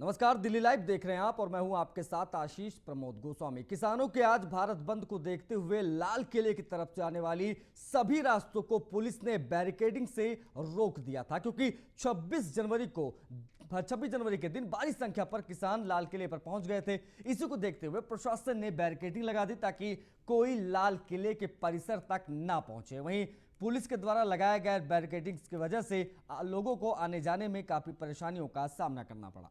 नमस्कार, दिल्ली लाइव देख रहे हैं आप और मैं हूं आपके साथ आशीष प्रमोद गोस्वामी। किसानों के आज भारत बंद को देखते हुए लाल किले की तरफ जाने वाली सभी रास्तों को पुलिस ने बैरिकेडिंग से रोक दिया था, क्योंकि 26 जनवरी के दिन बड़ी संख्या पर किसान लाल किले पर पहुंच गए थे। इसी को देखते हुए प्रशासन ने बैरिकेडिंग लगा दी ताकि कोई लाल किले के परिसर तक ना पहुंचे। वहीं पुलिस के द्वारा लगाए गए बैरिकेडिंग की वजह से लोगों को आने जाने में काफी परेशानियों का सामना करना पड़ा।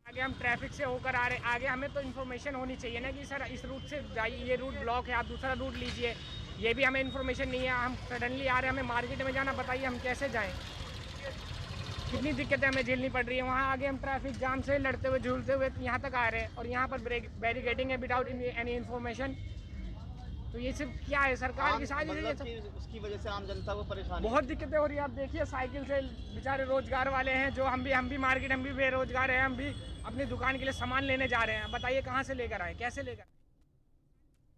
आगे हम ट्रैफिक से होकर आ रहे, आगे हमें तो इन्फॉर्मेशन होनी चाहिए ना कि सर इस रूट से जाइए, ये रूट ब्लॉक है, आप दूसरा रूट लीजिए। ये भी हमें इन्फॉर्मेशन नहीं है। हम सडनली आ रहे हैं, हमें मार्केट में जाना, बताइए हम कैसे जाएं। कितनी दिक्कतें हमें झेलनी पड़ रही है। वहाँ आगे हम ट्रैफिक जाम से लड़ते हुए झूलते हुए यहाँ तक आ रहे हैं और यहाँ पर बैरिकेडिंग है विदाउट एनी इन्फॉर्मेशन। तो ये सिर्फ क्या है, सरकार की साजिश है। उसकी वजह से आम जनता को परेशानी, बहुत दिक्कतें हो रही है। आप देखिए साइकिल से बेचारे रोजगार वाले हैं, जो हम भी मार्केट, हम भी बेरोजगार हैं, हम भी अपनी दुकान के लिए सामान लेने जा रहे हैं। बताइए कहाँ से लेकर आए, कैसे लेकर।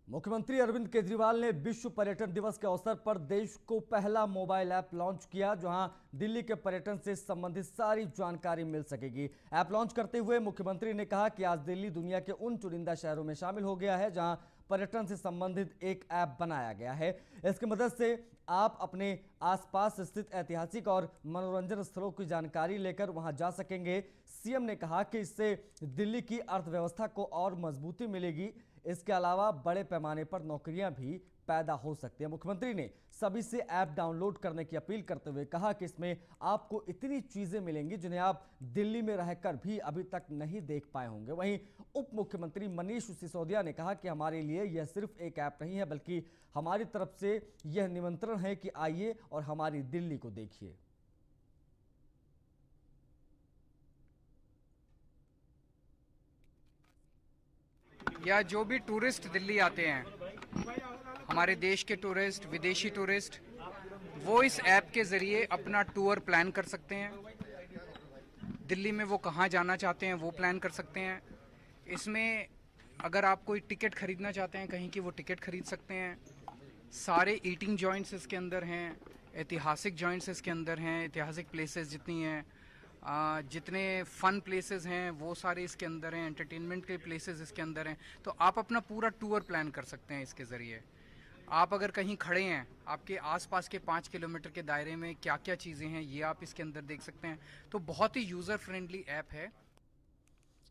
मुख्यमंत्री अरविंद केजरीवाल ने विश्व पर्यटन दिवस के अवसर पर देश को पहला मोबाइल ऐप लॉन्च किया, जहां दिल्ली के पर्यटन से संबंधित सारी जानकारी मिल सकेगी। ऐप लॉन्च करते हुए मुख्यमंत्री ने कहा कि आज दिल्ली दुनिया के उन चुनिंदा शहरों में शामिल हो गया है जहां पर्यटन से संबंधित एक ऐप बनाया गया है। इसकी मदद से आप अपने आसपास स्थित ऐतिहासिक और मनोरंजन स्थलों की जानकारी लेकर वहां जा सकेंगे। सीएम ने कहा कि इससे दिल्ली की अर्थव्यवस्था को और मजबूती मिलेगी। इसके अलावा बड़े पैमाने पर नौकरियां भी पैदा हो सकती हैं। मुख्यमंत्री ने सभी से ऐप डाउनलोड करने की अपील करते हुए कहा कि इसमें आपको इतनी चीजें मिलेंगी जिन्हें आप दिल्ली में रहकर भी अभी तक नहीं देख पाए होंगे। वहीं उप मुख्यमंत्री मनीष सिसोदिया ने कहा कि हमारे लिए यह सिर्फ एक ऐप नहीं है, बल्कि हमारी तरफ से यह निमंत्रण है कि आइए और हमारी दिल्ली को देखिए। या जो भी टूरिस्ट दिल्ली आते हैं, हमारे देश के टूरिस्ट, विदेशी टूरिस्ट, वो इस ऐप के ज़रिए अपना टूर प्लान कर सकते हैं। दिल्ली में वो कहाँ जाना चाहते हैं वो प्लान कर सकते हैं। इसमें अगर आप कोई टिकट खरीदना चाहते हैं कहीं की, वो टिकट खरीद सकते हैं। सारे ईटिंग जॉइंट्स इसके अंदर हैं, ऐतिहासिक जॉइंट्स इसके अंदर हैं, ऐतिहासिक प्लेसेस जितनी हैं, जितने फन प्लेसेस हैं वो सारे इसके अंदर हैं, एंटरटेनमेंट के प्लेसेस इसके अंदर हैं। तो आप अपना पूरा टूर प्लान कर सकते हैं इसके ज़रिए। आप अगर कहीं खड़े हैं, आपके आसपास के 5 किलोमीटर के दायरे में क्या क्या चीज़ें हैं ये आप इसके अंदर देख सकते हैं। तो बहुत ही यूज़र फ्रेंडली ऐप है।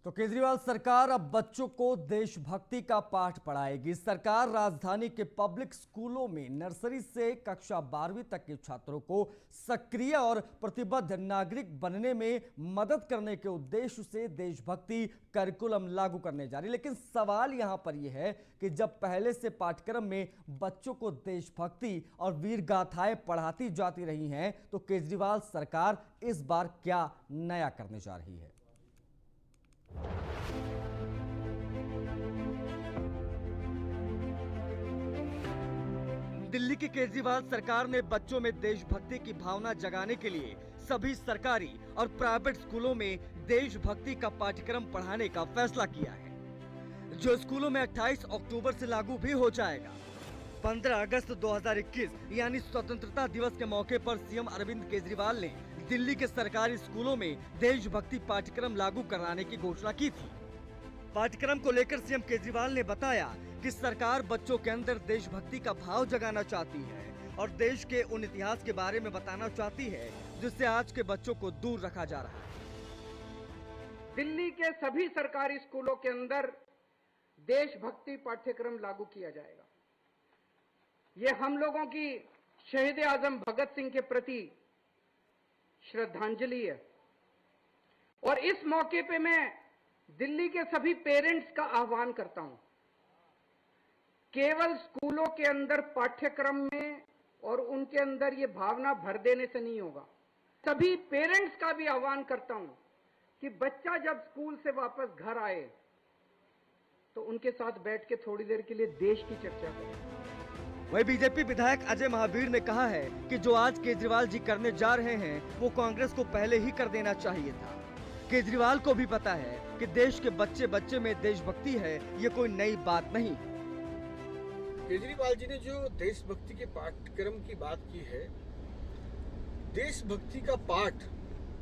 तो केजरीवाल सरकार अब बच्चों को देशभक्ति का पाठ पढ़ाएगी। सरकार राजधानी के पब्लिक स्कूलों में नर्सरी से कक्षा 12वीं तक के छात्रों को सक्रिय और प्रतिबद्ध नागरिक बनने में मदद करने के उद्देश्य से देशभक्ति करिकुलम लागू करने जा रही है। लेकिन सवाल यहां पर यह है कि जब पहले से पाठ्यक्रम में बच्चों को देशभक्ति और वीर गाथाएं पढ़ाती जाती रही हैं, तो केजरीवाल सरकार इस बार क्या नया करने जा रही है। दिल्ली की केजरीवाल सरकार ने बच्चों में देशभक्ति की भावना जगाने के लिए सभी सरकारी और प्राइवेट स्कूलों में देशभक्ति का पाठ्यक्रम पढ़ाने का फैसला किया है, जो स्कूलों में 28 अक्टूबर से लागू भी हो जाएगा। 15 अगस्त 2021 यानी स्वतंत्रता दिवस के मौके पर सीएम अरविंद केजरीवाल ने दिल्ली के सरकारी स्कूलों में देशभक्ति पाठ्यक्रम लागू कराने की घोषणा की थी। पाठ्यक्रम को लेकर सीएम केजरीवाल ने बताया कि सरकार बच्चों के अंदर देशभक्ति का भाव जगाना चाहती है और देश के उन इतिहास के बारे में बताना चाहती है जिससे आज के बच्चों को दूर रखा जा रहा है। दिल्ली के सभी सरकारी स्कूलों के अंदर देशभक्ति पाठ्यक्रम लागू किया जाएगा। ये हम लोगों की शहीद आजम भगत सिंह के प्रति श्रद्धांजलि है। और इस मौके पे मैं दिल्ली के सभी पेरेंट्स का आह्वान करता हूं, केवल स्कूलों के अंदर पाठ्यक्रम में और उनके अंदर ये भावना भर देने से नहीं होगा। सभी पेरेंट्स का भी आह्वान करता हूं कि बच्चा जब स्कूल से वापस घर आए तो उनके साथ बैठ के थोड़ी देर के लिए देश की चर्चा करें। वही बीजेपी विधायक अजय महावीर ने कहा है कि जो आज केजरीवाल जी करने जा रहे हैं वो कांग्रेस को पहले ही कर देना चाहिए था। केजरीवाल को भी पता है कि देश के बच्चे बच्चे में देशभक्ति है, ये कोई नई बात नहीं। केजरीवाल जी ने जो देशभक्ति के पाठ्यक्रम की बात की है, देशभक्ति का पाठ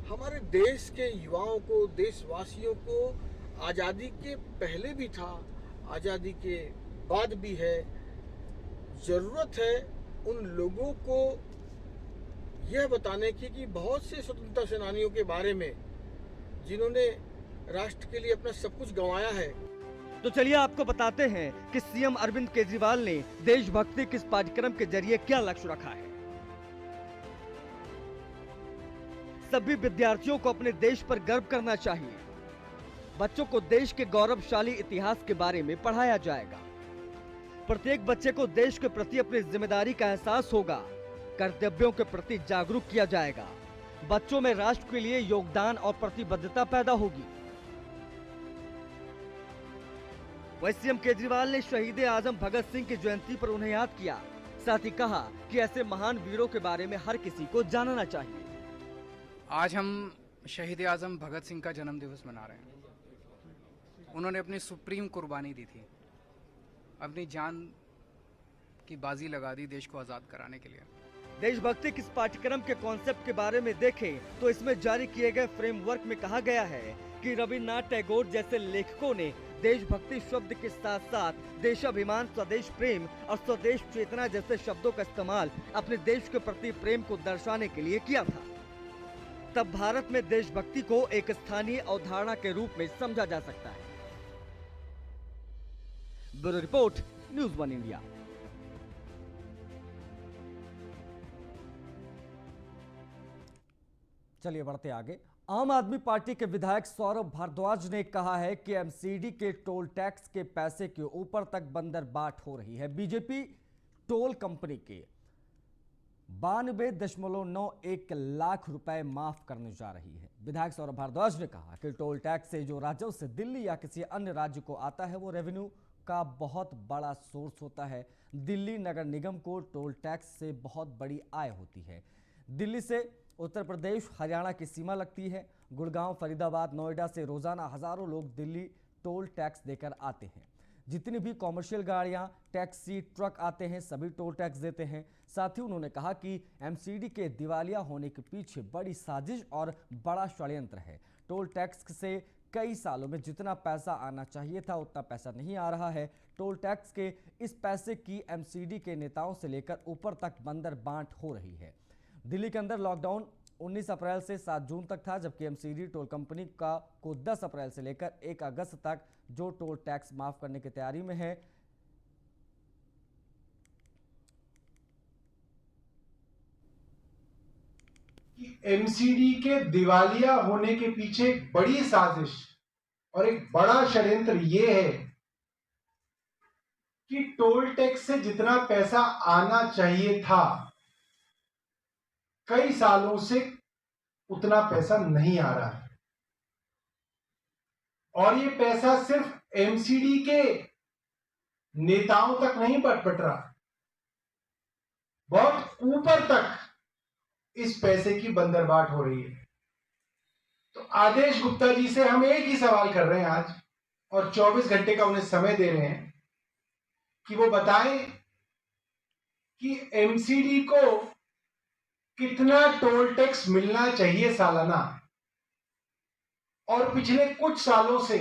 हमारे देश के युवाओं को, देशवासियों को आज़ादी के पहले भी था, आज़ादी के बाद भी है। ज़रूरत है उन लोगों को यह बताने की कि बहुत से स्वतंत्रता सेनानियों के बारे में जिन्होंने राष्ट्र के लिए अपना सब कुछ गंवाया है। तो चलिए आपको बताते हैं कि सीएम अरविंद केजरीवाल ने देशभक्ति किस पाठ्यक्रम के जरिए क्या लक्ष्य रखा है। सभी विद्यार्थियों को अपने देश पर गर्व करना चाहिए। बच्चों को देश के गौरवशाली इतिहास के बारे में पढ़ाया जाएगा। प्रत्येक बच्चे को देश के प्रति अपनी जिम्मेदारी का एहसास होगा। कर्तव्यों के प्रति जागरूक किया जाएगा। बच्चों में राष्ट्र के लिए योगदान और प्रतिबद्धता पैदा होगी। वहीं सीएम केजरीवाल ने शहीद आजम भगत सिंह की जयंती पर उन्हें याद किया। साथ ही कहा कि ऐसे महान वीरों के बारे में हर किसी को जानना चाहिए। आज हम शहीद आजम भगत सिंह का जन्म दिवस मना रहे हैं। उन्होंने अपनी सुप्रीम कुर्बानी दी थी, अपनी जान की बाजी लगा दी देश को आज़ाद कराने के लिए। देशभक्ति किस पाठ्यक्रम के कॉन्सेप्ट के बारे में देखें तो इसमें जारी किए गए फ्रेमवर्क में कहा गया है कि रविन्द्रनाथ टैगोर जैसे लेखकों ने देशभक्ति शब्द के साथ साथ देशाभिमान, स्वदेश प्रेम और स्वदेश चेतना जैसे शब्दों का इस्तेमाल अपने देश के प्रति प्रेम को दर्शाने के लिए किया था। तब भारत में देशभक्ति को एक स्थानीय अवधारणा के रूप में समझा जा सकता है। Bureau report, news one India. चलिए बढ़ते आगे। आम आदमी पार्टी के विधायक सौरभ भारद्वाज ने कहा है कि एमसीडी के टोल टैक्स के पैसे के ऊपर तक बंदरबाट हो रही है। बीजेपी टोल कंपनी के 92.91 लाख रुपए माफ करने जा रही है। विधायक सौरभ भारद्वाज ने कहा कि टोल टैक्स से जो राजस्व दिल्ली या किसी अन्य राज्य को आता है वो रेवेन्यू का बहुत बड़ा सोर्स होता है। दिल्ली नगर निगम को टोल टैक्स से बहुत बड़ी आय होती है। दिल्ली से उत्तर प्रदेश, हरियाणा की सीमा लगती है। गुड़गांव, फरीदाबाद, नोएडा से रोजाना हजारों लोग दिल्ली टोल टैक्स देकर आते हैं। जितनी भी कॉमर्शियल गाड़ियां, टैक्सी, ट्रक आते हैं सभी टोल टैक्स देते हैं। साथ ही उन्होंने कहा कि एमसीडी के दिवालिया होने के पीछे बड़ी साजिश और बड़ा षड्यंत्र है। टोल टैक्स से कई सालों में जितना पैसा आना चाहिए था उतना पैसा नहीं आ रहा है। टोल टैक्स के इस पैसे की एमसीडी के नेताओं से लेकर ऊपर तक बंदरबाट हो रही है। दिल्ली के अंदर लॉकडाउन 19 अप्रैल से 7 जून तक था, जबकि एमसीडी टोल कंपनी को 10 अप्रैल से लेकर 1 अगस्त तक जो टोल टैक्स माफ करने की तैयारी में है। एमसीडी के दिवालिया होने के पीछे एक बड़ी साजिश और एक बड़ा षड्यंत्र यह है कि टोल टैक्स से जितना पैसा आना चाहिए था कई सालों से उतना पैसा नहीं आ रहा है। और ये पैसा सिर्फ एमसीडी के नेताओं तक नहीं पट रहा, बहुत ऊपर तक इस पैसे की बंदरबाट हो रही है। तो आदेश गुप्ता जी से हम एक ही सवाल कर रहे हैं आज, और 24 घंटे का उन्हें समय दे रहे हैं कि वो बताएं कि एमसीडी को कितना टोल टैक्स मिलना चाहिए सालाना, और पिछले कुछ सालों से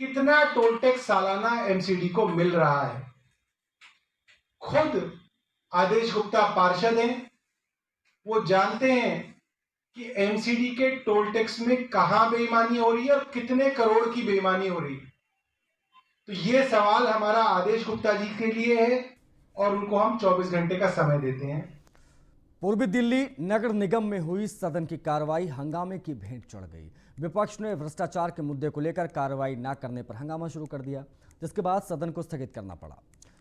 कितना टोल टैक्स सालाना एमसीडी को मिल रहा है। खुद आदेश गुप्ता पार्षद हैं, वो जानते हैं कि एमसीडी के टोल टैक्स में कहां बेईमानी हो रही है और कितने करोड़ की बेईमानी हो रही है। तो ये सवाल हमारा आदेश गुप्ता जी के लिए है और उनको हम 24 घंटे का समय देते हैं। पूर्वी दिल्ली नगर निगम में हुई सदन की कार्रवाई हंगामे की भेंट चढ़ गई। विपक्ष ने भ्रष्टाचार के मुद्दे को लेकर कार्रवाई न करने पर हंगामा शुरू कर दिया, जिसके बाद सदन को स्थगित करना पड़ा।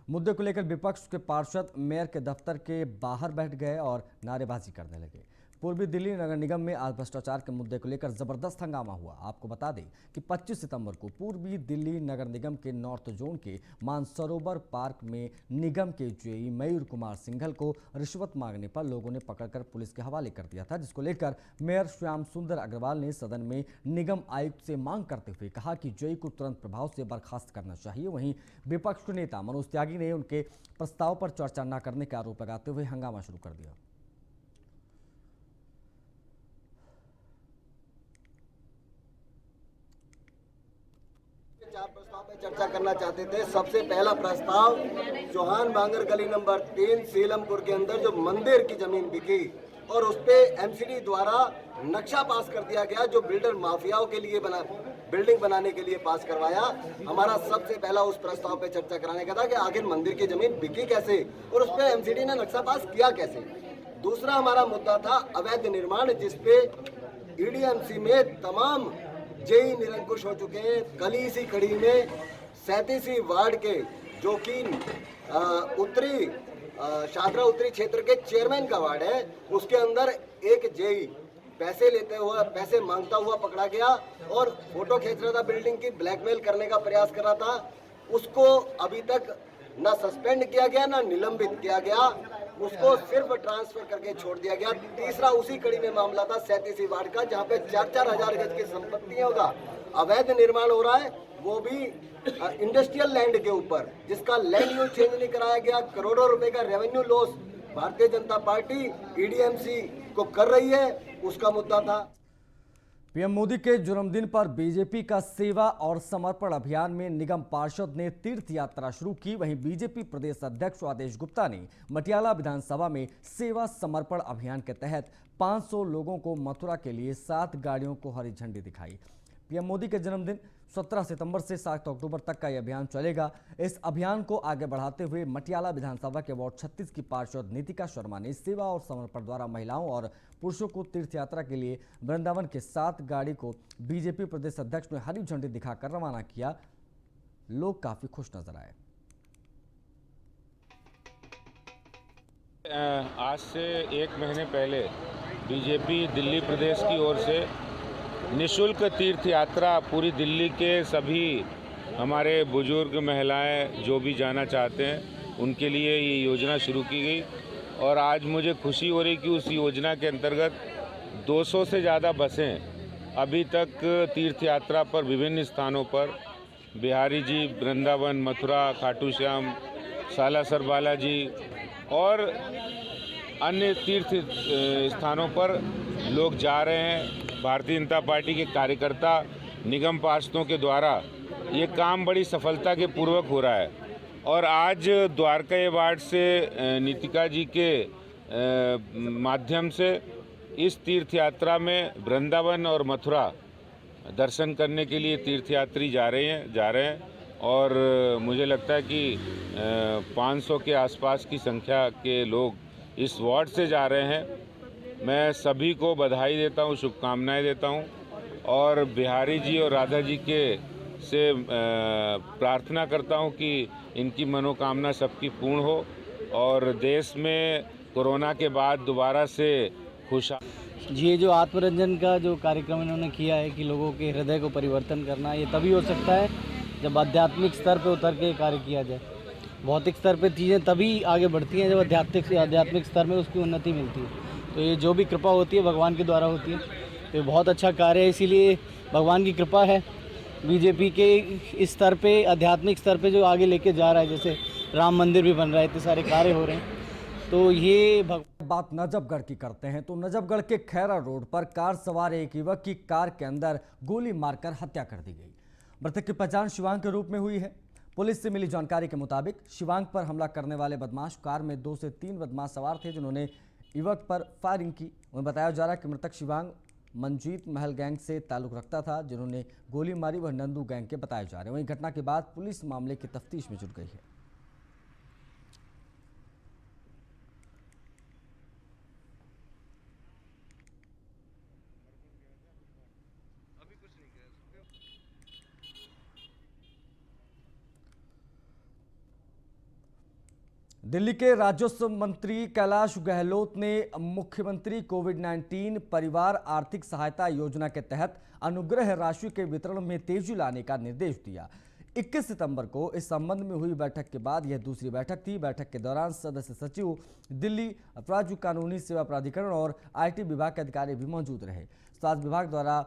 मुद्दे को लेकर विपक्ष के पार्षद मेयर के दफ्तर के बाहर बैठ गए और नारेबाजी करने लगे। पूर्वी दिल्ली नगर निगम में आज भ्रष्टाचार के मुद्दे को लेकर जबरदस्त हंगामा हुआ। आपको बता दें कि 25 सितंबर को पूर्वी दिल्ली नगर निगम के नॉर्थ जोन के मानसरोवर पार्क में निगम के जेई मयूर कुमार सिंघल को रिश्वत मांगने पर लोगों ने पकड़कर पुलिस के हवाले कर दिया था, जिसको लेकर मेयर श्याम सुंदर अग्रवाल ने सदन में निगम आयुक्त से मांग करते हुए कहा कि जेई को तुरंत प्रभाव से बर्खास्त करना चाहिए। वहीं विपक्ष के नेता मनोज त्यागी ने उनके प्रस्ताव पर चर्चा न करने का आरोप लगाते हुए हंगामा शुरू कर दिया। चार प्रस्ताव पे चर्चा करना चाहते थे। सबसे पहला प्रस्ताव चौहान बांगर गली नंबर 3 सीलमपुर के अंदर जो मंदिर की जमीन बिकी और उस पे एमसीडी द्वारा नक्शा पास कर दिया गया, जो बिल्डर माफियाओं के लिए बिल्डिंग बनाने के लिए पास करवाया। हमारा सबसे पहला उस प्रस्ताव पे चर्चा कराने का था कि आखिर मंदिर की जमीन बिकी कैसे और उस पे एमसीडी ने नक्शा पास किया कैसे। दूसरा हमारा मुद्दा था अवैध निर्माण, जिसपे ईडीएमसी में तमाम जेई निरंकुश हो चुके हैं। कल इसी कड़ी में 37वीं वार्ड के जो कि उत्तरी शादरा उत्तरी क्षेत्र के चेयरमैन का वार्ड है, उसके अंदर एक जेई पैसे मांगता हुआ पकड़ा गया और फोटो खींच रहा था बिल्डिंग की, ब्लैकमेल करने का प्रयास कर रहा था। उसको अभी तक न सस्पेंड किया गया न निलंबित किया गया, उसको सिर्फ ट्रांसफर करके छोड़ दिया गया। तीसरा उसी कड़ी में मामला था 37वीं वार्ड का, जहां पे 4-4 हजार गज की संपत्तियों का अवैध निर्माण हो रहा है, वो भी इंडस्ट्रियल लैंड के ऊपर, जिसका लैंड यूज चेंज नहीं कराया गया। करोड़ों रुपए का revenue loss Bharatiya Janata party EDMC को कर रही है, उसका मुद्दा था। पीएम मोदी के जन्मदिन पर बीजेपी का सेवा और समर्पण अभियान में निगम पार्षद ने तीर्थ यात्रा शुरू की। वहीं बीजेपी प्रदेश अध्यक्ष आदेश गुप्ता ने मटियाला विधानसभा में सेवा समर्पण अभियान के तहत 500 लोगों को मथुरा के लिए 7 गाड़ियों को हरी झंडी दिखाई। पीएम मोदी के जन्मदिन 17 सितंबर से 7 अक्टूबर तक का यह अभियान चलेगा। इस अभियान को आगे बढ़ाते हुए मटियाला विधानसभा के वार्ड 36 की पार्षद नीतिका शर्मा ने सेवा और समर्पण द्वारा महिलाओं और पुरुषों को तीर्थ यात्रा के लिए वृंदावन के 7 गाड़ी को बीजेपी प्रदेश अध्यक्ष ने हरी झंडी दिखाकर रवाना किया। लोग काफी खुश नजर आए। आज से 1 महीने पहले बीजेपी दिल्ली प्रदेश की ओर से निशुल्क तीर्थ यात्रा पूरी दिल्ली के सभी हमारे बुजुर्ग महिलाएं जो भी जाना चाहते हैं उनके लिए ये योजना शुरू की गई और आज मुझे खुशी हो रही कि उस योजना के अंतर्गत 200 से ज़्यादा बसें अभी तक तीर्थ यात्रा पर विभिन्न स्थानों पर बिहारी जी, वृंदावन, मथुरा, खाटू श्याम, सालासर बालाजी और अन्य तीर्थ स्थानों पर लोग जा रहे हैं। भारतीय जनता पार्टी के कार्यकर्ता निगम पार्षदों के द्वारा ये काम बड़ी सफलता के पूर्वक हो रहा है और आज द्वारका वार्ड से नीतिका जी के माध्यम से इस तीर्थ यात्रा में वृंदावन और मथुरा दर्शन करने के लिए तीर्थयात्री जा रहे हैं और मुझे लगता है कि 500 के आसपास की संख्या के लोग इस वार्ड से जा रहे हैं। मैं सभी को बधाई देता हूं, शुभकामनाएं देता हूं और बिहारी जी और राधा जी से प्रार्थना करता हूं कि इनकी मनोकामना सबकी पूर्ण हो और देश में कोरोना के बाद दोबारा से खुशहाल। ये जो आत्मरंजन का जो कार्यक्रम इन्होंने किया है कि लोगों के हृदय को परिवर्तन करना, ये तभी हो सकता है जब आध्यात्मिक स्तर पे उतर के कार्य किया जाए। भौतिक स्तर पे चीज़ें तभी आगे बढ़ती हैं जब आध्यात्मिक स्तर में उसकी उन्नति मिलती है। तो ये जो भी कृपा होती है भगवान के द्वारा होती है, तो ये बहुत अच्छा कार्य है। इसीलिए भगवान की कृपा है बीजेपी के इस स्तर पे, आध्यात्मिक स्तर पे जो आगे लेके जा रहा है। जैसे राम मंदिर भी बन रहा है, इतने सारे कार्य हो रहे हैं। तो ये बात नजफगढ़ की करते हैं तो नजफगढ़ के खैरा रोड पर कार सवार एक युवक की कार के अंदर गोली मारकर हत्या कर दी गई। मृतक की पहचान शिवांग के रूप में हुई है। पुलिस से मिली जानकारी के मुताबिक शिवांग पर हमला करने वाले बदमाश कार में 2 से 3 बदमाश सवार थे जिन्होंने युवक पर फायरिंग की। उन्हें बताया जा रहा है कि मृतक शिवांग मंजीत महल गैंग से ताल्लुक रखता था। जिन्होंने गोली मारी वह नंदू गैंग के बताए जा रहे हैं। वहीं घटना के बाद पुलिस मामले की तफ्तीश में जुट गई है। दिल्ली के राजस्व मंत्री कैलाश गहलोत ने मुख्यमंत्री कोविड-19 परिवार आर्थिक सहायता योजना के तहत अनुग्रह राशि के वितरण में तेजी लाने का निर्देश दिया। 21 सितंबर को इस संबंध में हुई बैठक के बाद यह दूसरी बैठक थी। बैठक के दौरान सदस्य सचिव, दिल्ली अपराध कानूनी सेवा प्राधिकरण और IT विभाग के अधिकारी भी मौजूद रहे। स्वास्थ्य विभाग द्वारा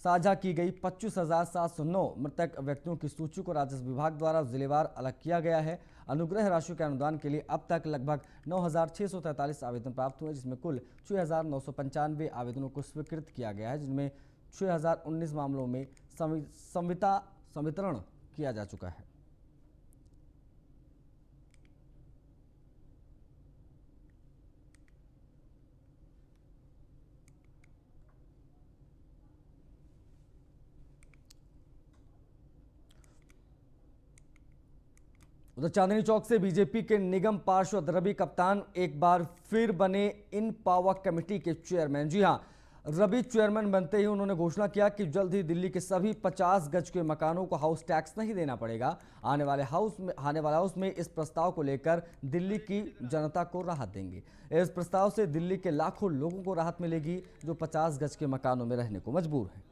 साझा की गई 25,709 मृतक व्यक्तियों की सूची को राजस्व विभाग द्वारा जिलेवार अलग किया गया है। अनुग्रह राशि के अनुदान के लिए अब तक लगभग 9,643 आवेदन प्राप्त हुए, जिसमें कुल 6,995 आवेदनों को स्वीकृत किया गया है, जिनमें 6,019 मामलों में संवितरण किया जा चुका है। उधर चांदनी चौक से बीजेपी के निगम पार्षद रवि कप्तान एक बार फिर बने इन पावर कमेटी के चेयरमैन। जी हां, रवि चेयरमैन बनते ही उन्होंने घोषणा किया कि जल्द ही दिल्ली के सभी 50 गज के मकानों को हाउस टैक्स नहीं देना पड़ेगा। आने वाले हाउस में इस प्रस्ताव को लेकर दिल्ली की जनता को राहत देंगे। इस प्रस्ताव से दिल्ली के लाखों लोगों को राहत मिलेगी जो 50 गज के मकानों में रहने को मजबूर हैं।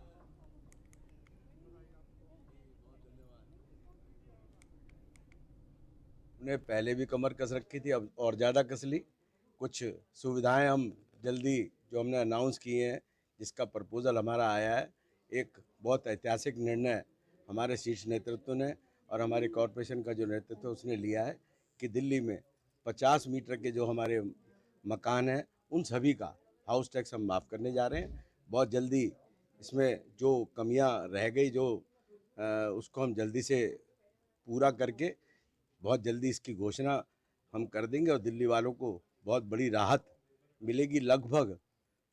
ने पहले भी कमर कस रखी थी, अब और ज़्यादा कस ली। कुछ सुविधाएं हम जल्दी जो हमने अनाउंस किए हैं, जिसका प्रपोज़ल हमारा आया है, एक बहुत ऐतिहासिक निर्णय हमारे शीर्ष नेतृत्व ने और हमारे कॉरपोरेशन का जो नेतृत्व उसने लिया है कि दिल्ली में 50 मीटर के जो हमारे मकान हैं उन सभी का हाउस टैक्स हम माफ़ करने जा रहे हैं। बहुत जल्दी इसमें जो कमियां रह गई उसको हम जल्दी से पूरा करके बहुत जल्दी इसकी घोषणा हम कर देंगे और दिल्ली वालों को बहुत बड़ी राहत मिलेगी। लगभग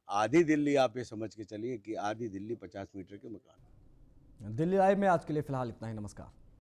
आधी दिल्ली, आप ये समझ के चलिए कि आधी दिल्ली 50 मीटर के मकान। दिल्ली लाइव में आज के लिए फिलहाल इतना ही। नमस्कार।